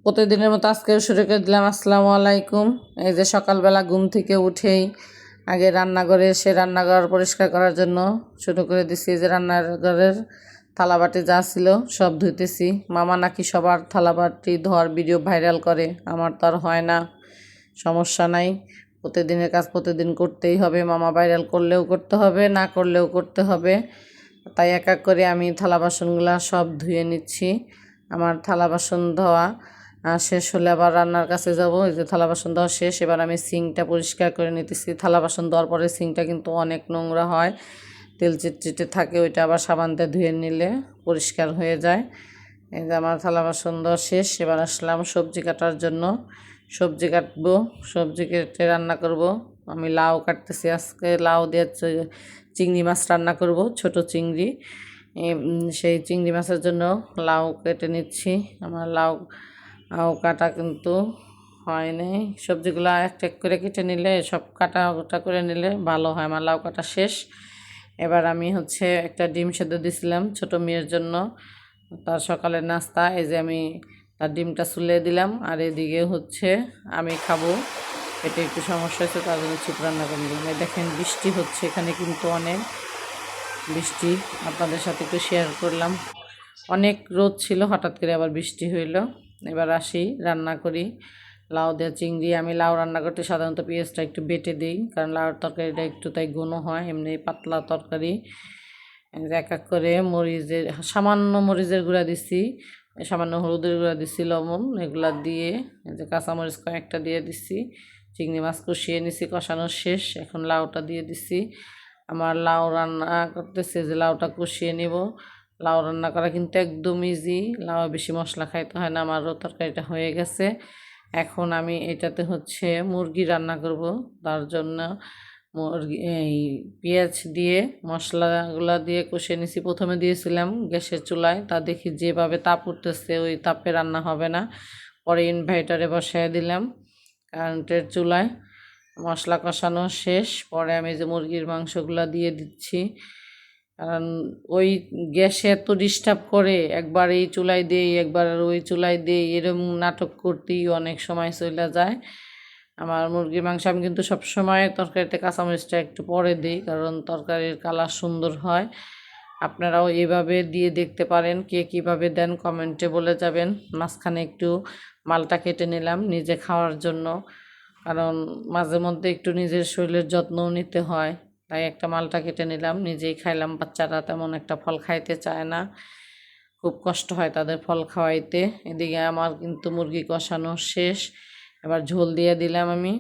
প্রতিদিনের মতো আজকেও শুরু করে দিলাম। আসসালামু আলাইকুম। এই যে সকালবেলা ঘুম থেকে উঠেই আগে রান্নাঘরে এসে রান্নাঘর পরিষ্কার করার জন্য শুরু করে দিছি। যে রান্নাঘরের থালাবাটি যা ছিল সব ধুইতেছি। মামা নাকি সবার থালাবাটি ধোয়ার ভিডিও ভাইরাল করে, আমার তো আর হয় না, সমস্যা নাই। প্রতিদিনের কাজ প্রতিদিন করতেই হবে, মামা ভাইরাল করলেও করতে হবে, না করলেও করতে হবে। তাই এক এক করে আমি থালা বাসনগুলো সব ধুয়ে নিচ্ছি। আমার থালা বাসন ধোয়া শেষ হলে আবার রান্নার কাছে যাব। এই যে থালা বাসন ধোয়া শেষ, এবার আমি সিঙ্কটা পরিষ্কার করে নিতেছি। থালা বাসন ধোয়ার পরে সিঙ্কটা কিন্তু অনেক নোংরা হয়, তেল চিটচিটে থাকে, ওইটা আবার সাবান দিয়ে ধুয়ে নিলে পরিষ্কার হয়ে যায়। এই যে আমার থালা বাসন ধোয়া শেষ, এবার আসলাম সবজি কাটার জন্য। সবজি কাটবো, সবজি কেটে রান্না করব। আমি লাউ কাটতেছি, আজকে লাউ দিয়ে চিংড়ি মাছ রান্না করব, ছোট চিংড়ি। সেই চিংড়ি মাছের জন্য লাউ কেটে নিচ্ছি। আমার লাউ কাটা কিন্তু হয় নাই। সবজিগুলো একটা এক করে কেটে নিলে, সব কাটা করে নিলে ভালো হয়। আমার লাউ কাটা শেষ। এবার আমি একটা ডিম সেদ্ধ দিছিলাম ছোট মেয়ের জন্য, তার সকালের নাস্তা। এই যে আমি তার ডিমটা চুলে দিলাম, আর এদিকে আমি খাবো। এটা একটু সমস্যা হচ্ছে, তার জন্য চুপ রান্না করে দিলাম। দেখেন বৃষ্টি হচ্ছে এখানে, কিন্তু অনেক বৃষ্টি। আপনাদের সাথে একটু শেয়ার করলাম। অনেক রোদ ছিল, হঠাৎ করে আবার বৃষ্টি হইল। এবার আসি রান্না করি। লাউ দিয়ে চিংড়ি। আমি লাউ রান্না করতে সাধারণত পেঁয়াজটা একটু বেটে দিই, কারণ লাউর তরকারিটা একটু তাই ঘন হয়, এমনি পাতলা তরকারি। এক এক করে সামান্য মরিচের গুঁড়া দিছি, সামান্য হলুদের গুঁড়া দিছি, লবণ এগুলা দিয়ে, যে কাঁচামরিচ কয়েকটা দিয়ে দিছি। চিংড়ি মাছ কষিয়ে নিছি, কষানো শেষ। এখন লাউটা দিয়ে দিছি। আমার লাউ রান্না করতেছে, যে লাউটা কষিয়ে নিব। লাউ রান্না করা কিন্তু একদম ইজি, লাউ বেশি মশলা খাইতে হয় না। আমারও তরকারিটা হয়ে গেছে। এখন আমি এটাতে মুরগি রান্না করব। তার জন্য মুরগি পেঁয়াজ দিয়ে মশলাগুলা দিয়ে কষিয়ে নিছি। প্রথমে দিয়েছিলাম গ্যাসের চুলায়, তা দেখি যেভাবে তাপ উঠতেছে ওই তাপে রান্না হবে না। পরে ইনভার্টারে বসায় দিলাম কারেন্টের চুলায়। মশলা কষানো শেষ, পরে আমি যে মুরগির মাংসগুলা দিয়ে দিচ্ছি। কারণ ওই গ্যাসে এত ডিস্টার্ব করে, একবার এই চুলায় দেই, একবার ওই চুলায় দেই, এরকম নাটক করতেই অনেক সময় চলে যায়। আমার মুরগির মাংস আমি কিন্তু সবসময় তরকারিতে কাঁচামরিচটা একটু পরে দিই, কারণ তরকারির কালার সুন্দর হয়। আপনারাও এভাবে দিয়ে দেখতে পারেন, কে কীভাবে দেন কমেন্টে বলে যাবেন। মাঝখানে একটু মালটা কেটে নিলাম নিজে খাওয়ার জন্য, কারণ মাঝে মধ্যে একটু নিজের শরীরের যত্নও নিতে হয়। তাই একটা মালটা কেটে নিলাম, নিজেই খাইলাম। বাচ্চারা তেমন একটা ফল খাইতে চায় না, খুব কষ্ট হয় তাদের ফল খাওয়াইতে। এদিকে আমার কিন্তু মুরগি কষানো শেষ, এবার ঝোল দিয়ে দিলাম আমি।